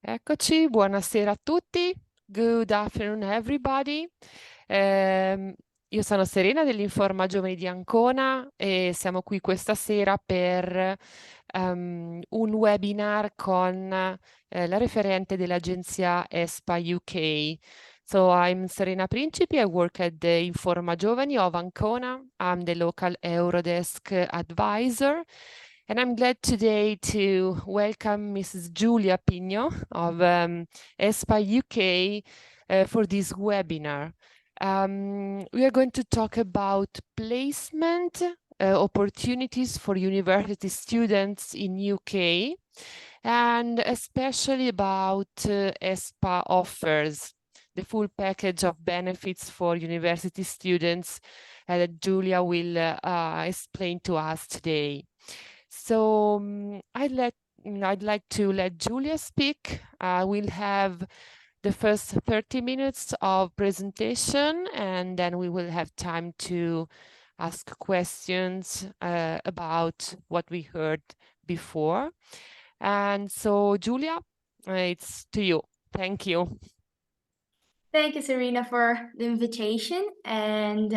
Eccoci, buonasera a tutti. Good afternoon everybody. Io sono Serena dell'Informa Giovani di Ancona e siamo qui questa sera per un webinar con la referente dell'agenzia ESPA UK. So I'm Serena Principi, I work at the Informa Giovani of Ancona. I'm the local Eurodesk advisor. And I'm glad today to welcome Mrs. Giulia Pigno of ESPA UK for this webinar. We are going to talk about placement opportunities for university students in UK and especially about ESPA offers, the full package of benefits for university students that Giulia will explain to us today. So I'd like to let Julia speak. We'll have the first 30 minutes of presentation, and then we will have time to ask questions about what we heard before. And so, Julia, it's to you. Thank you. Thank you, Serena, for the invitation. And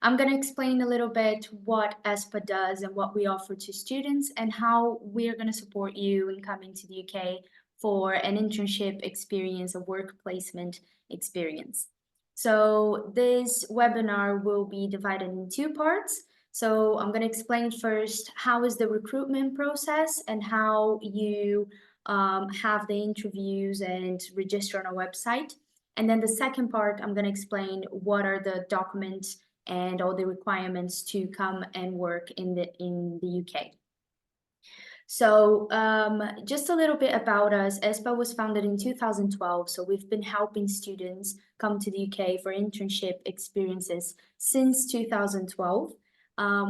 I'm going to explain a little bit what ESPA does and what we offer to students and how we're going to support you in coming to the UK for an internship experience, a work placement experience. So this webinar will be divided in two parts. So I'm going to explain first how is the recruitment process and how you have the interviews and register on our website. And then the second part, I'm going to explain what are the documents and all the requirements to come and work in the UK. So just a little bit about us. ESPA was founded in 2012, so we've been helping students come to the UK for internship experiences since 2012.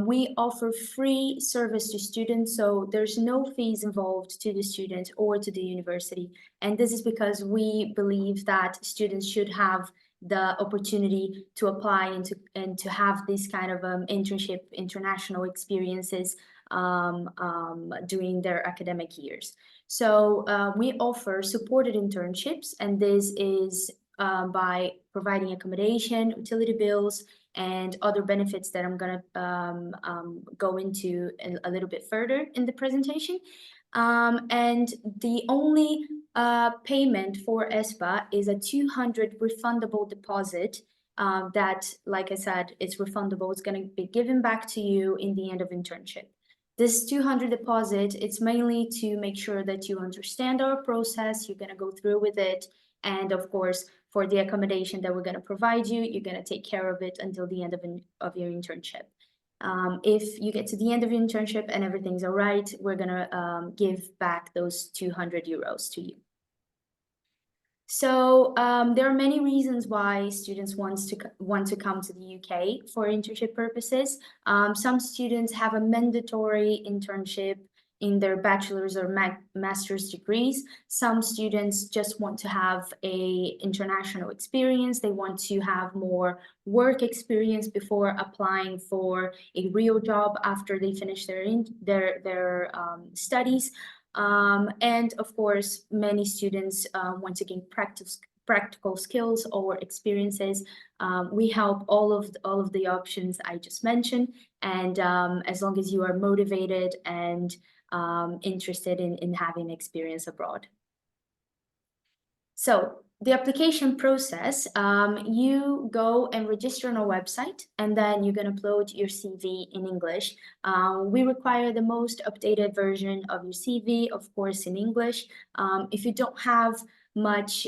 We offer free service to students, so there's no fees involved to the student or to the university. And this is because we believe that students should have the opportunity to apply and to have this kind of internship, international experiences during their academic years. So we offer supported internships, and this is by providing accommodation, utility bills, and other benefits that I'm going to go into a little bit further in the presentation. And the only payment for ESPA is a 200 refundable deposit that, like I said, it's refundable. It's going to be given back to you in the end of internship. This 200 deposit, it's mainly to make sure that you understand our process, you're going to go through with it, and of course, for the accommodation that we're going to provide you, you're going to take care of it until the end of your internship. If you get to the end of your internship and everything's all right, we're going to give back those 200 euros to you. So there are many reasons why students want to come to the UK for internship purposes. Some students have a mandatory internship in their bachelor's or master's degrees. Some students just want to have an international experience. They want to have more work experience before applying for a real job after they finish their studies. And of course, many students want to gain practical skills or experiences. We help all of the options I just mentioned, and as long as you are motivated and interested in having experience abroad. So the application process, you go and register on our website, and then you're going to upload your CV in English. We require the most updated version of your CV, of course, in English. If you don't have much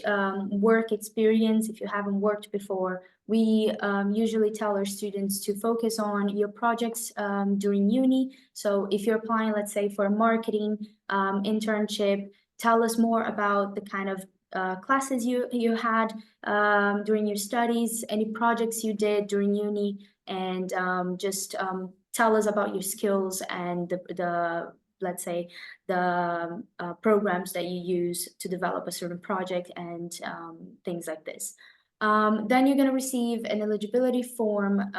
work experience, if you haven't worked before, we usually tell our students to focus on your projects during uni. So if you're applying, let's say, for a marketing internship, tell us more about the kind of classes you had during your studies, any projects you did during uni, and just tell us about your skills and the let's say the programs that you use to develop a certain project and things like this. Then you're going to receive an eligibility form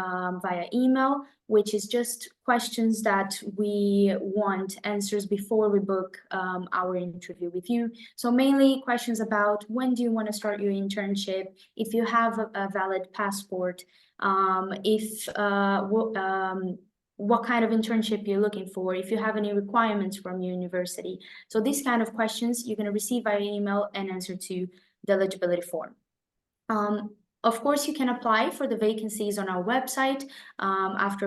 via email. which is just questions that we want answers before we book our interview with you. So mainly questions about when do you want to start your internship, if you have a valid passport, what kind of internship you're looking for, if you have any requirements from your university. So these kind of questions you're going to receive via email and answer to the eligibility form. Of course, you can apply for the vacancies on our website after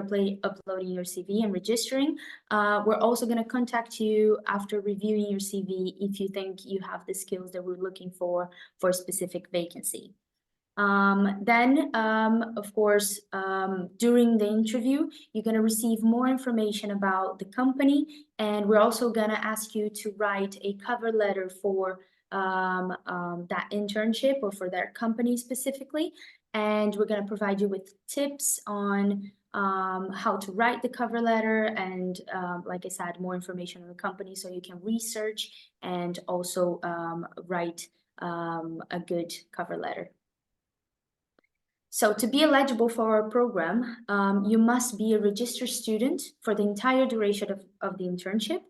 uploading your CV and registering. We're also going to contact you after reviewing your CV if you think you have the skills that we're looking for a specific vacancy. Of course, during the interview, you're going to receive more information about the company, and we're also going to ask you to write a cover letter for that internship or for their company specifically. And we're going to provide you with tips on how to write the cover letter and, like I said, more information on the company so you can research and also write a good cover letter. So to be eligible for our program, you must be a registered student for the entire duration of the internship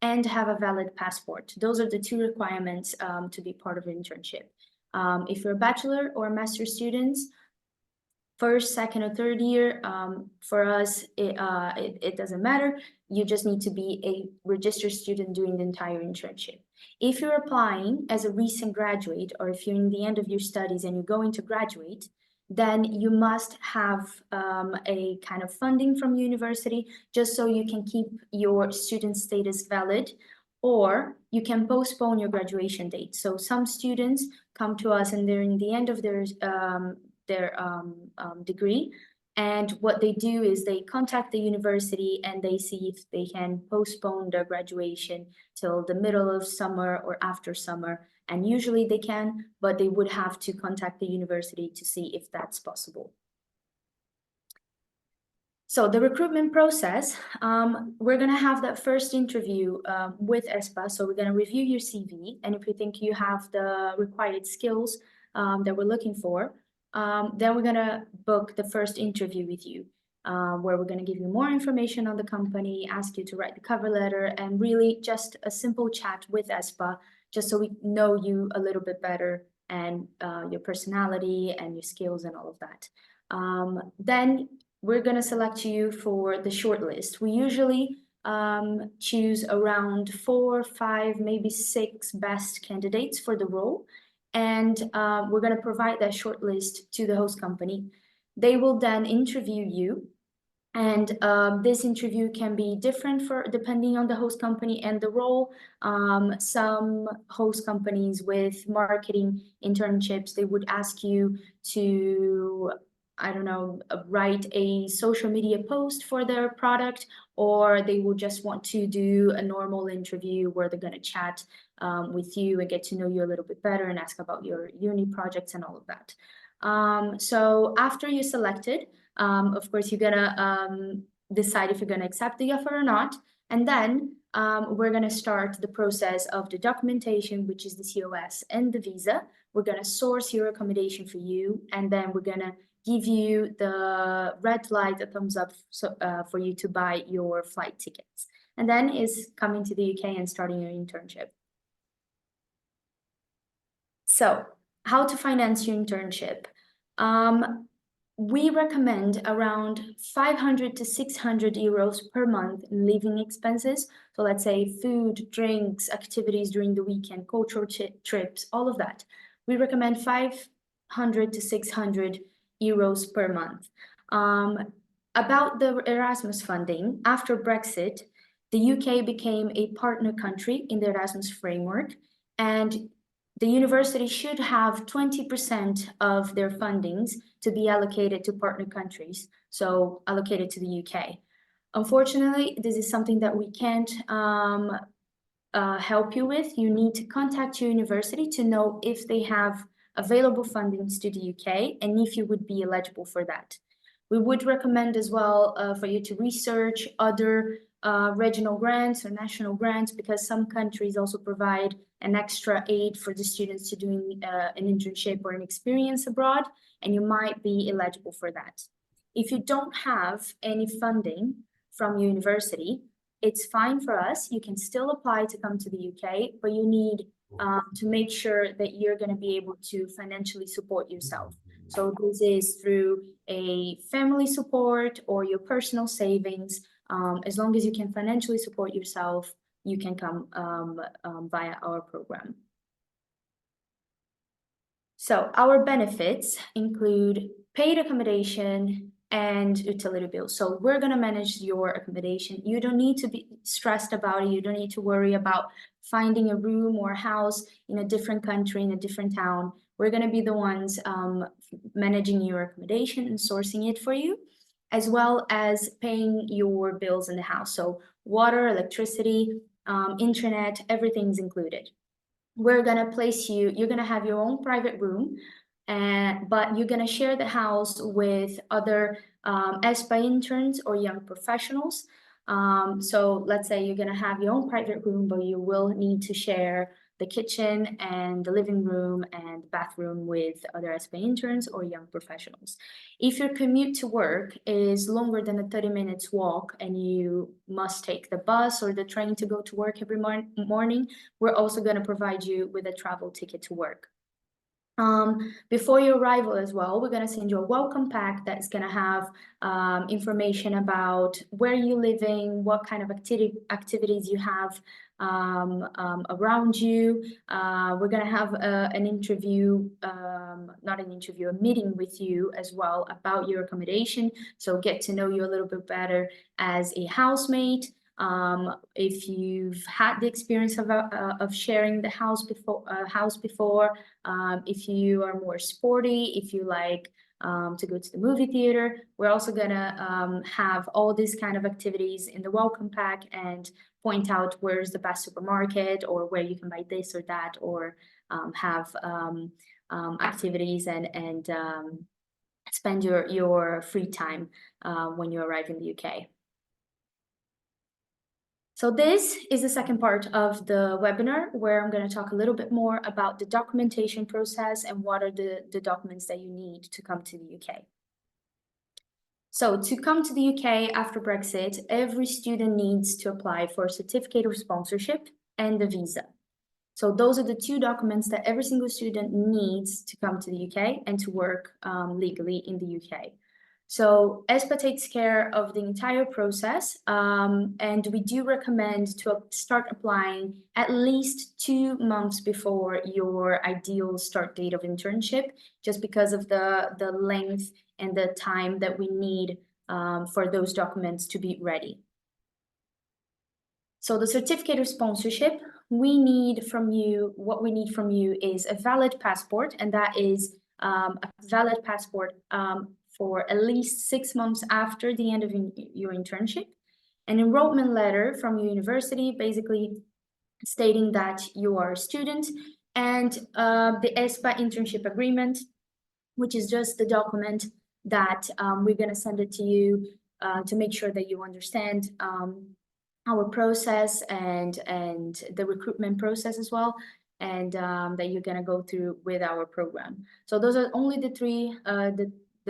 and have a valid passport. Those are the two requirements to be part of an internship. If you're a bachelor or a master student, first, second, or third year, for us, it doesn't matter. You just need to be a registered student during the entire internship. If you're applying as a recent graduate, or if you're in the end of your studies and you're going to graduate, then you must have a kind of funding from university just so you can keep your student status valid, or you can postpone your graduation date. So some students come to us and they're in the end of their degree, and what they do is they contact the university and they see if they can postpone their graduation till the middle of summer or after summer. And usually they can, but they would have to contact the university to see if that's possible. So the recruitment process, we're going to have that first interview with ESPA. So we're going to review your CV, and if we think you have the required skills that we're looking for, then we're going to book the first interview with you, where we're going to give you more information on the company, ask you to write the cover letter, and really just a simple chat with ESPA, just so we know you a little bit better and your personality and your skills and all of that. Then we're going to select you for the shortlist. We usually choose around 4, 5, maybe 6 best candidates for the role. And we're going to provide that shortlist to the host company. They will then interview you. And this interview can be different depending on the host company and the role. Some host companies with marketing internships, they would ask you to, I don't know, write a social media post for their product, or they will just want to do a normal interview where they're going to chat with you and get to know you a little bit better and ask about your uni projects and all of that. So after you're selected, of course, you're gonna decide if you're gonna accept the offer or not. And then we're gonna start the process of the documentation, which is the COS and the visa. We're gonna source your accommodation for you, and then we're gonna give you the red light, a thumbs up, for you to buy your flight tickets. And then is coming to the UK and starting your internship. So how to finance your internship? We recommend around 500 to 600 euros per month in living expenses. So let's say food, drinks, activities during the weekend, cultural trips, all of that. We recommend 500 to 600 euros per month. About the Erasmus funding, after Brexit, the UK became a partner country in the Erasmus framework, and the university should have 20% of their fundings to be allocated to partner countries, so allocated to the UK. Unfortunately, this is something that we can't help you with. You need to contact your university to know if they have available fundings to the UK and if you would be eligible for that. We would recommend as well for you to research other regional grants or national grants, because some countries also provide an extra aid for the students to doing an internship or an experience abroad, and you might be eligible for that. If you don't have any funding from your university, it's fine for us. You can still apply to come to the UK, but you need to make sure that you're going to be able to financially support yourself. So this is through a family support or your personal savings. As long as you can financially support yourself, you can come via our program. So our benefits include paid accommodation and utility bills. So we're going to manage your accommodation. You don't need to be stressed about it. You don't need to worry about finding a room or a house in a different country, in a different town. We're going to be the ones managing your accommodation and sourcing it for you, as well as paying your bills in the house. So water, electricity, internet, everything's included. We're going to place you, you're going to have your own private room, but you're going to share the house with other ESPA interns or young professionals. So let's say you're going to have your own private room, but you will need to share the kitchen and the living room and bathroom with other ESPA interns or young professionals. If your commute to work is longer than a 30 minutes walk and you must take the bus or the train to go to work every morning, we're also going to provide you with a travel ticket to work. Before your arrival as well, we're going to send you a welcome pack that's going to have information about where you're living, what kind of activities you have around you. We're going to have an interview, not an interview, a meeting with you as well about your accommodation. So get to know you a little bit better as a housemate. If you've had the experience of sharing the house before, if you are more sporty, if you like to go to the movie theater, we're also gonna have all these kind of activities in the welcome pack and point out where's the best supermarket or where you can buy this or that, or have activities and spend your free time when you arrive in the UK. So this is the second part of the webinar, where I'm going to talk a little bit more about the documentation process and what are the documents that you need to come to the UK. So to come to the UK after Brexit, every student needs to apply for a certificate of sponsorship and a visa. So those are the two documents that every single student needs to come to the UK and to work legally in the UK. So ESPA takes care of the entire process, and we do recommend to start applying at least 2 months before your ideal start date of internship, just because of the length and the time that we need for those documents to be ready. So the certificate of sponsorship, what we need from you is a valid passport, and that is a valid passport for at least 6 months after the end of your internship, an enrollment letter from your university, basically stating that you are a student, and the ESPA internship agreement, which is just the document that we're going to send it to you to make sure that you understand our process and the recruitment process as well, and that you're going to go through with our program. So those are only the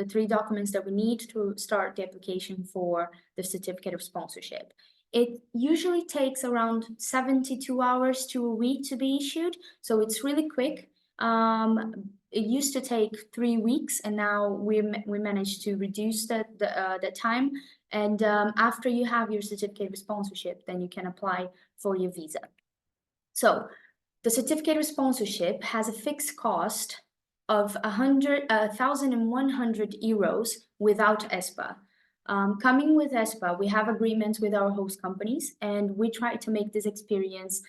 three documents that we need to start the application for the certificate of sponsorship. It usually takes around 72 hours to a week to be issued, so it's really quick. It used to take 3 weeks, and now we managed to reduce the time. And after you have your certificate of sponsorship, then you can apply for your visa. So the certificate of sponsorship has a fixed cost of 1,100 euros without ESPA. Coming with ESPA, we have agreements with our host companies, and we try to make this experience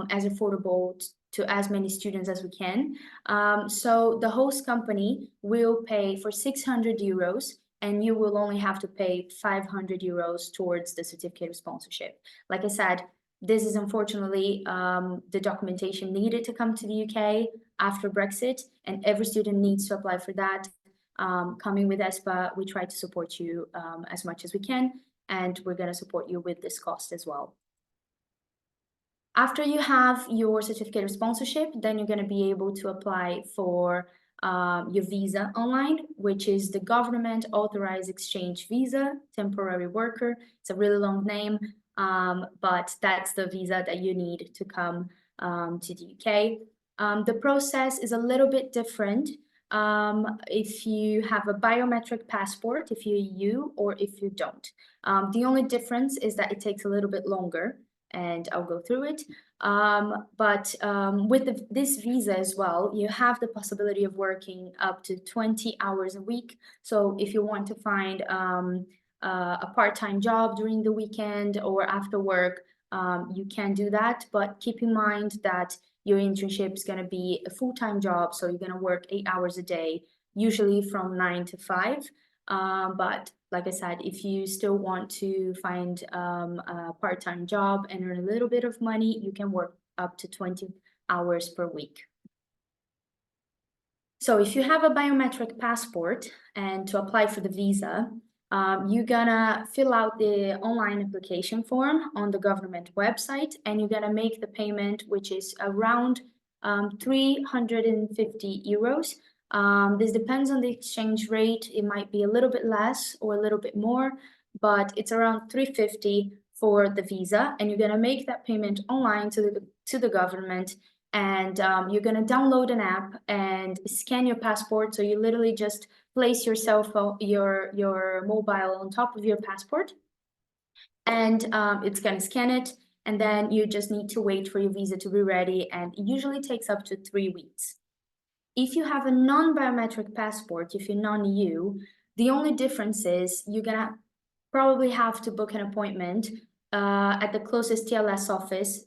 as affordable to as many students as we can. So the host company will pay for 600 euros, and you will only have to pay 500 euros towards the certificate of sponsorship. Like I said, this is unfortunately the documentation needed to come to the UK after Brexit, and every student needs to apply for that. Coming with ESPA, we try to support you as much as we can, and we're going to support you with this cost as well. After you have your certificate of sponsorship, then you're going to be able to apply for your visa online, which is the government authorized exchange visa, temporary worker. It's a really long name, but that's the visa that you need to come to the UK. The process is a little bit different if you have a biometric passport, if you're EU, or if you don't. The only difference is that it takes a little bit longer, and I'll go through it. With this visa as well, you have the possibility of working up to 20 hours a week. So if you want to find a part-time job during the weekend or after work, you can do that. But keep in mind that your internship is going to be a full-time job, so you're going to work 8 hours a day, usually from 9 to 5. But like I said, if you still want to find a part-time job and earn a little bit of money, you can work up to 20 hours per week. So if you have a biometric passport and to apply for the visa, you're gonna fill out the online application form on the government website, and you're gonna make the payment, which is around 350 euros. This depends on the exchange rate. It might be a little bit less or a little bit more, but it's around 350 for the visa, and you're gonna make that payment online to the government. And you're going to download an app and scan your passport. So you literally just place your cell phone, your mobile on top of your passport, and it's going to scan it. And then you just need to wait for your visa to be ready. And it usually takes up to 3 weeks. If you have a non-biometric passport, if you're non-EU, the only difference is you're going to probably have to book an appointment at the closest TLS office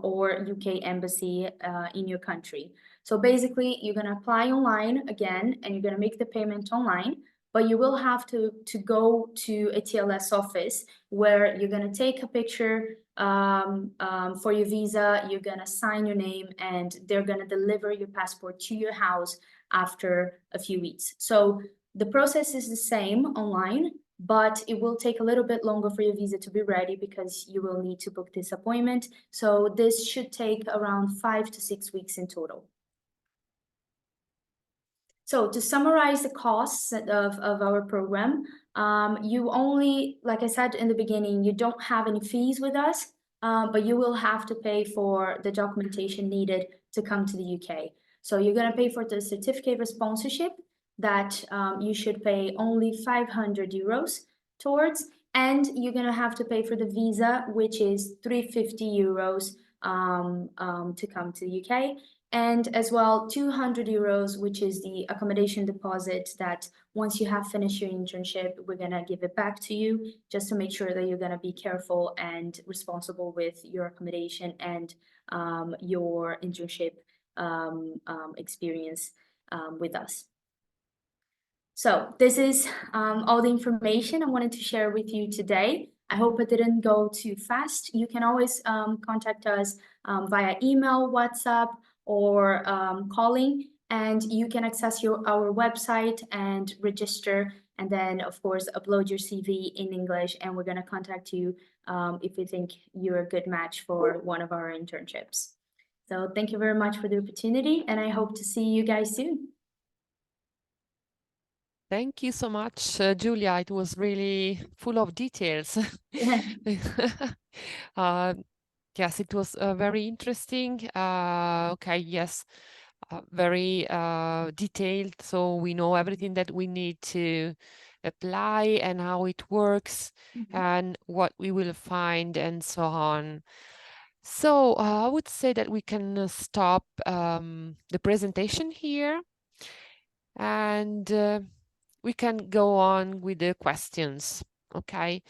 or UK embassy in your country. So basically, you're going to apply online again, and you're going to make the payment online, but you will have to go to a TLS office where you're going to take a picture for your visa, you're going to sign your name, and they're going to deliver your passport to your house after a few weeks. So the process is the same online, but it will take a little bit longer for your visa to be ready because you will need to book this appointment. So this should take around 5 to 6 weeks in total. So to summarize the costs of our program, you only, like I said in the beginning, you don't have any fees with us, but you will have to pay for the documentation needed to come to the UK. So you're going to pay for the certificate of sponsorship that you should pay only 500 euros towards, and you're going to have to pay for the visa, which is 350 euros to come to the UK. And as well, 200 euros, which is the accommodation deposit that once you have finished your internship, we're going to give it back to you just to make sure that you're going to be careful and responsible with your accommodation and your internship experience with us. So this is all the information I wanted to share with you today. I hope it didn't go too fast. You can always contact us via email, WhatsApp, or calling, and you can access our website and register, and then of course upload your CV in English, and we're going to contact you if we think you're a good match for one of our internships. So thank you very much for the opportunity, and I hope to see you guys soon. Thank you so much, Julia. It was really full of details. Yes, it was very interesting. Okay, yes, very detailed. So we know everything that we need to apply and how it works and what we will find and so on. So I would say that we can stop the presentation here, and we can go on with the questions. Okay.